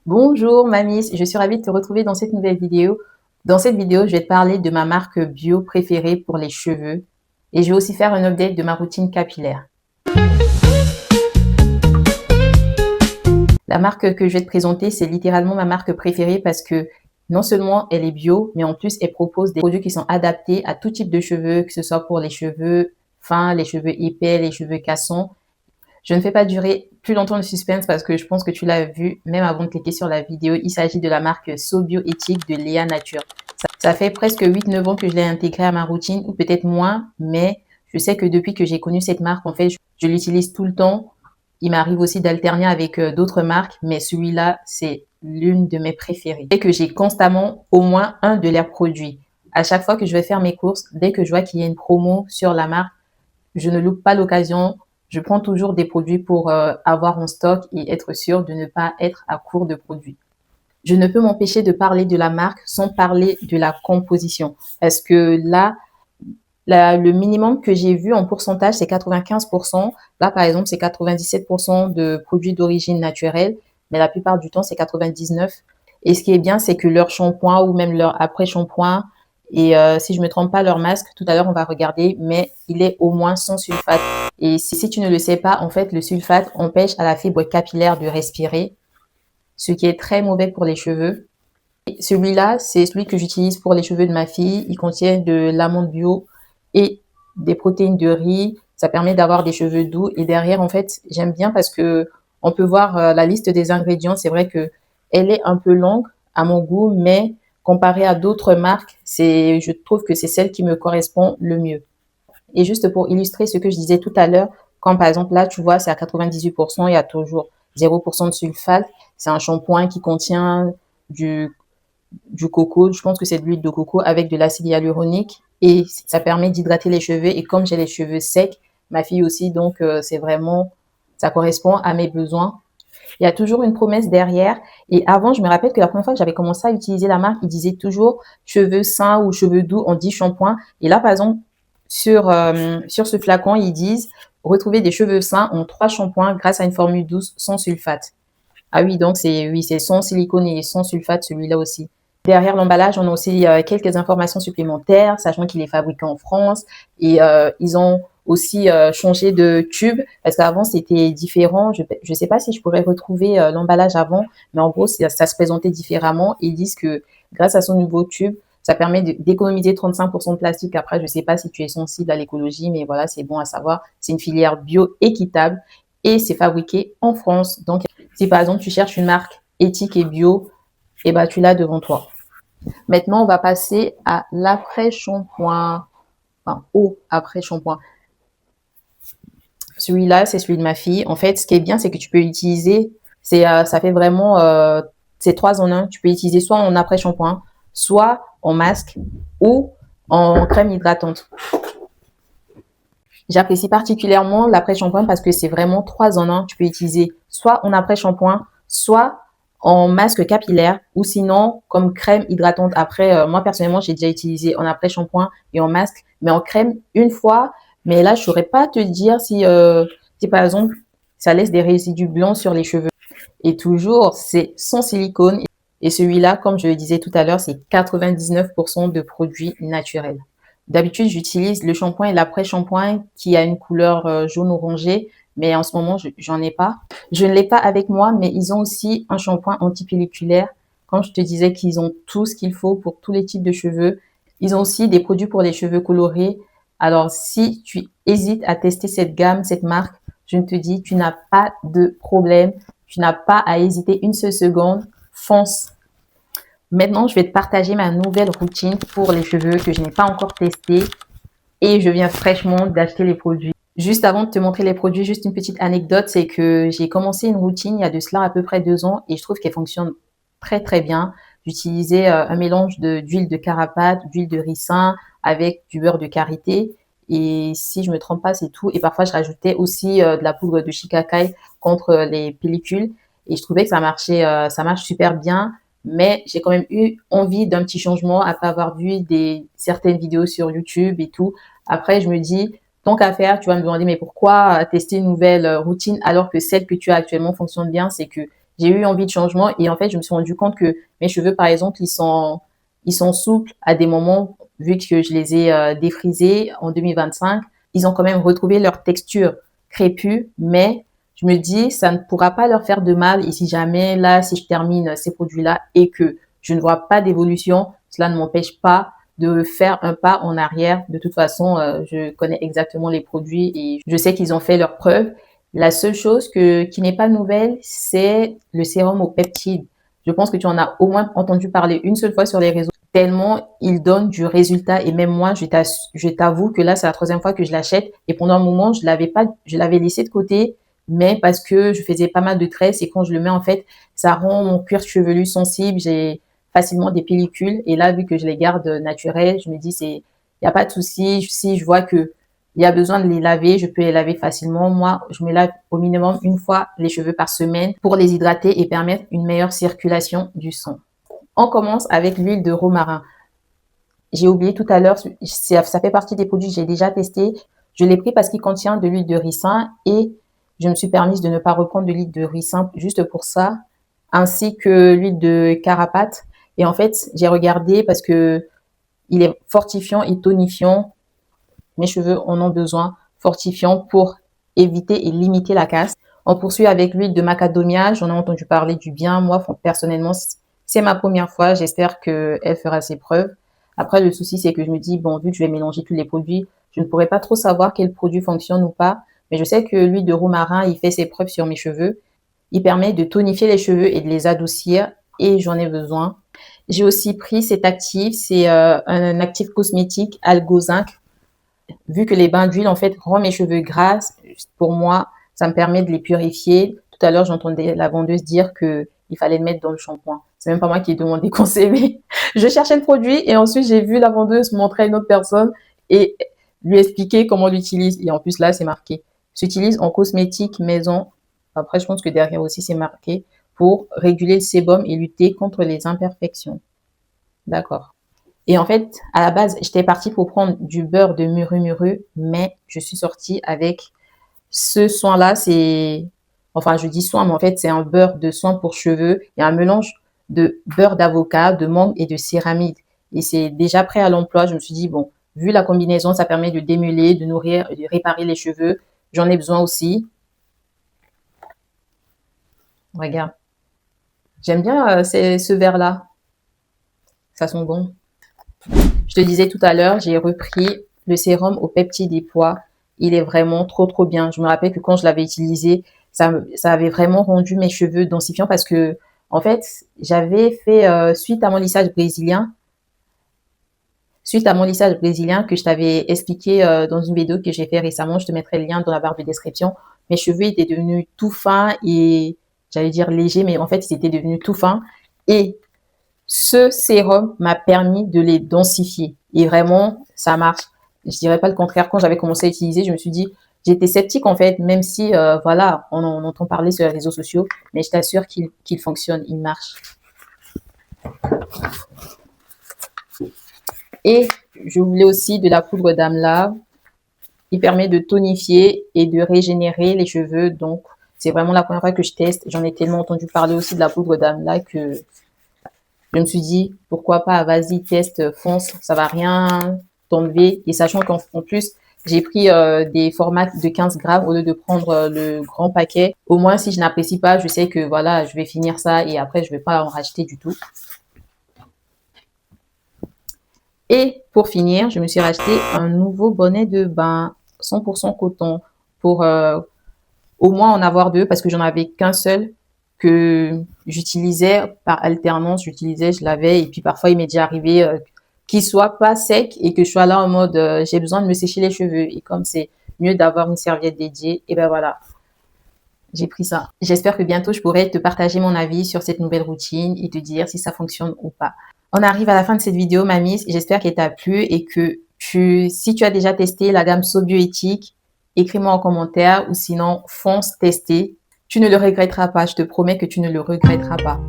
Bonjour Mamis, je suis ravie de te retrouver dans cette nouvelle vidéo. Dans cette vidéo, je vais te parler de ma marque bio préférée pour les cheveux et je vais aussi faire un update de ma routine capillaire. La marque que je vais te présenter, c'est littéralement ma marque préférée parce que non seulement elle est bio, mais en plus elle propose des produits qui sont adaptés à tout type de cheveux, que ce soit pour les cheveux fins, les cheveux épais, les cheveux cassants. Je ne fais pas durer plus longtemps le suspense parce que je pense que tu l'as vu même avant de cliquer sur la vidéo. Il s'agit de la marque So Bioéthique de Léa Nature. Ça fait presque 8-9 ans que je l'ai intégrée à ma routine, ou peut-être moins, mais je sais que depuis que j'ai connu cette marque, en fait, je l'utilise tout le temps. Il m'arrive aussi d'alterner avec d'autres marques, mais celui-là, c'est l'une de mes préférées. Et que j'ai constamment au moins un de leurs produits. À chaque fois que je vais faire mes courses, dès que je vois qu'il y a une promo sur la marque, je ne loupe pas l'occasion. Je prends toujours des produits pour avoir en stock et être sûr de ne pas être à court de produits. Je ne peux m'empêcher de parler de la marque sans parler de la composition. Parce que là, le minimum que j'ai vu en pourcentage, c'est 95%. Là, par exemple, c'est 97% de produits d'origine naturelle, mais la plupart du temps, c'est 99%. Et ce qui est bien, c'est que leur shampoing ou même leur après-shampoing, et si je me trompe pas, leur masque, tout à l'heure, on va regarder, mais il est au moins sans sulfate. Et si tu ne le sais pas, en fait, le sulfate empêche à la fibre capillaire de respirer, ce qui est très mauvais pour les cheveux. Celui-là, c'est celui que j'utilise pour les cheveux de ma fille. Il contient de l'amande bio et des protéines de riz. Ça permet d'avoir des cheveux doux. Et derrière, en fait, j'aime bien parce que on peut voir la liste des ingrédients. C'est vrai que elle est un peu longue à mon goût, mais comparée à d'autres marques, je trouve que c'est celle qui me correspond le mieux. Et juste pour illustrer ce que je disais tout à l'heure, quand par exemple là, tu vois, c'est à 98%, il y a toujours 0% de sulfate. C'est un shampoing qui contient du du coco, je pense que c'est de l'huile de coco avec de l'acide hyaluronique et ça permet d'hydrater les cheveux. Et comme j'ai les cheveux secs, ma fille aussi, donc c'est vraiment, ça correspond à mes besoins. Il y a toujours une promesse derrière. Et avant, je me rappelle que la première fois que j'avais commencé à utiliser la marque, ils disaient toujours cheveux sains ou cheveux doux en 10 shampoings. Et là, par exemple, sur ce flacon, ils disent retrouver des cheveux sains en 3 shampoings grâce à une formule douce sans sulfate. Ah oui, donc c'est sans silicone et sans sulfate, celui-là aussi. Derrière l'emballage, on a aussi quelques informations supplémentaires, sachant qu'il est fabriqué en France. Et ils ont aussi changé de tube, parce qu'avant, c'était différent. Je ne sais pas si je pourrais retrouver l'emballage avant, mais en gros, ça se présentait différemment. Et ils disent que grâce à son nouveau tube, ça permet d'économiser 35% de plastique. Après, je ne sais pas si tu es sensible à l'écologie, mais voilà, c'est bon à savoir. C'est une filière bio équitable et c'est fabriqué en France. Donc, si par exemple tu cherches une marque éthique et bio, eh ben, tu l'as devant toi. Maintenant, on va passer à l'après-shampoing, enfin au après-shampoing. Celui-là, c'est celui de ma fille. En fait, ce qui est bien, c'est que tu peux l'utiliser. Ça fait vraiment, c'est 3 en 1. Tu peux l'utiliser soit en après-shampoing, soit en masque ou en crème hydratante. J'apprécie particulièrement l'après-shampoing parce que c'est vraiment 3 en 1. Tu peux utiliser soit en après-shampoing, soit en masque capillaire ou sinon comme crème hydratante. Après, moi personnellement, j'ai déjà utilisé en après-shampoing et en masque, mais en crème une fois. Mais là, je saurais pas te dire si par exemple, ça laisse des résidus blancs sur les cheveux. Et toujours, c'est sans silicone. Et celui-là, comme je le disais tout à l'heure, c'est 99% de produits naturels. D'habitude, j'utilise le shampoing et l'après-shampoing qui a une couleur jaune orangé, mais en ce moment, j'en ai pas. Je ne l'ai pas avec moi, mais ils ont aussi un shampoing antipelliculaire. Comme je te disais qu'ils ont tout ce qu'il faut pour tous les types de cheveux. Ils ont aussi des produits pour les cheveux colorés. Alors, si tu hésites à tester cette gamme, cette marque, je te dis, tu n'as pas de problème. Tu n'as pas à hésiter une seule seconde. Fonce. Maintenant, je vais te partager ma nouvelle routine pour les cheveux que je n'ai pas encore testé et je viens fraîchement d'acheter les produits. Juste avant de te montrer les produits, juste une petite anecdote, c'est que j'ai commencé une routine il y a de cela à peu près 2 ans et je trouve qu'elle fonctionne très très bien. J'utilisais un mélange d'huile de carapate, d'huile de ricin avec du beurre de karité et si je me trompe pas, c'est tout. Et parfois, je rajoutais aussi de la poudre de shikakai contre les pellicules et je trouvais que ça marche super bien. Mais j'ai quand même eu envie d'un petit changement après avoir vu certaines vidéos sur YouTube et tout. Après, je me dis, tant qu'à faire, tu vas me demander, mais pourquoi tester une nouvelle routine alors que celle que tu as actuellement fonctionne bien? C'est que j'ai eu envie de changement et en fait, je me suis rendu compte que mes cheveux, par exemple, ils sont souples à des moments, vu que je les ai défrisés en 2025. Ils ont quand même retrouvé leur texture crépue, mais je me dis, ça ne pourra pas leur faire de mal. Et si jamais, là, si je termine ces produits-là et que je ne vois pas d'évolution, cela ne m'empêche pas de faire un pas en arrière. De toute façon, je connais exactement les produits et je sais qu'ils ont fait leurs preuves. La seule chose qui n'est pas nouvelle, c'est le sérum aux peptides. Je pense que tu en as au moins entendu parler une seule fois sur les réseaux, tellement il donne du résultat. Et même moi, je t'avoue que là, c'est la troisième fois que je l'achète. Et pendant un moment, je l'avais laissé de côté, mais parce que je faisais pas mal de tresses et quand je le mets, en fait, ça rend mon cuir chevelu sensible. J'ai facilement des pellicules. Et là, vu que je les garde naturelles, je me dis, il n'y a pas de souci. Si je vois que il y a besoin de les laver, je peux les laver facilement. Moi, je me lave au minimum une fois les cheveux par semaine pour les hydrater et permettre une meilleure circulation du sang. On commence avec l'huile de romarin. J'ai oublié tout à l'heure, ça fait partie des produits que j'ai déjà testés. Je l'ai pris parce qu'il contient de l'huile de ricin et je me suis permise de ne pas reprendre de l'huile de ricin juste pour ça, ainsi que l'huile de carapate. Et en fait, j'ai regardé parce que il est fortifiant et tonifiant. Mes cheveux en ont besoin, fortifiant pour éviter et limiter la casse. On poursuit avec l'huile de macadamia. J'en ai entendu parler du bien. Moi, personnellement, c'est ma première fois. J'espère qu'elle fera ses preuves. Après, le souci, c'est que je me dis, bon, vu que je vais mélanger tous les produits, je ne pourrais pas trop savoir quel produit fonctionne ou pas. Mais je sais que l'huile de romarin, il fait ses preuves sur mes cheveux. Il permet de tonifier les cheveux et de les adoucir. Et j'en ai besoin. J'ai aussi pris cet actif. C'est un actif cosmétique Algozinc. Vu que les bains d'huile, en fait, rendent mes cheveux gras, pour moi, ça me permet de les purifier. Tout à l'heure, j'entendais la vendeuse dire que il fallait le mettre dans le shampoing. C'est même pas moi qui ai demandé conseil, mais je cherchais le produit et ensuite j'ai vu la vendeuse montrer à une autre personne et lui expliquer comment l'utilise. Et en plus, là, c'est marqué. S'utilise en cosmétique maison. Après, je pense que derrière aussi, c'est marqué pour réguler le sébum et lutter contre les imperfections. D'accord. Et en fait, à la base, j'étais partie pour prendre du beurre de muru muru, mais je suis sortie avec ce soin-là. Enfin, je dis soin, mais en fait, c'est un beurre de soin pour cheveux et un mélange de beurre d'avocat, de mangue et de céramide. Et c'est déjà prêt à l'emploi. Je me suis dit, bon, vu la combinaison, ça permet de démêler, de nourrir, de réparer les cheveux. J'en ai besoin aussi. Regarde. J'aime bien ce verre-là. Ça sent bon. Je te disais tout à l'heure, j'ai repris le sérum aux peptides et pois. Il est vraiment trop bien. Je me rappelle que quand je l'avais utilisé, ça avait vraiment rendu mes cheveux densifiants parce que, en fait, j'avais fait, suite à mon lissage brésilien que je t'avais expliqué dans une vidéo que j'ai fait récemment, je te mettrai le lien dans la barre de description. Mes cheveux étaient devenus tout fins et, j'allais dire légers, mais en fait, ils étaient devenus tout fins. Et ce sérum m'a permis de les densifier. Et vraiment, ça marche. Je dirais pas le contraire. Quand j'avais commencé à utiliser, je me suis dit, j'étais sceptique en fait, même si, voilà, on en entend parler sur les réseaux sociaux, mais je t'assure qu'il fonctionne, il marche. Et je voulais aussi de la poudre d'amla. Il permet de tonifier et de régénérer les cheveux. Donc, c'est vraiment la première fois que je teste. J'en ai tellement entendu parler aussi de la poudre d'amla que je me suis dit, pourquoi pas, vas-y, teste, fonce, ça va rien t'enlever. Et sachant qu'en plus, j'ai pris des formats de 15 grammes au lieu de prendre le grand paquet. Au moins, si je n'apprécie pas, je sais que voilà, je vais finir ça et après, je vais pas en racheter du tout. Et pour finir, je me suis racheté un nouveau bonnet de bain 100% coton pour au moins en avoir deux parce que j'en avais qu'un seul que j'utilisais par alternance, je lavais et puis parfois il m'est déjà arrivé qu'il soit pas sec et que je sois là en mode j'ai besoin de me sécher les cheveux et comme c'est mieux d'avoir une serviette dédiée, et ben voilà, j'ai pris ça. J'espère que bientôt je pourrai te partager mon avis sur cette nouvelle routine et te dire si ça fonctionne ou pas. On arrive à la fin de cette vidéo, Mamis. J'espère qu'elle t'a plu et que si tu as déjà testé la gamme So Bioéthique, écris-moi en commentaire ou sinon fonce tester. Tu ne le regretteras pas, je te promets que tu ne le regretteras pas.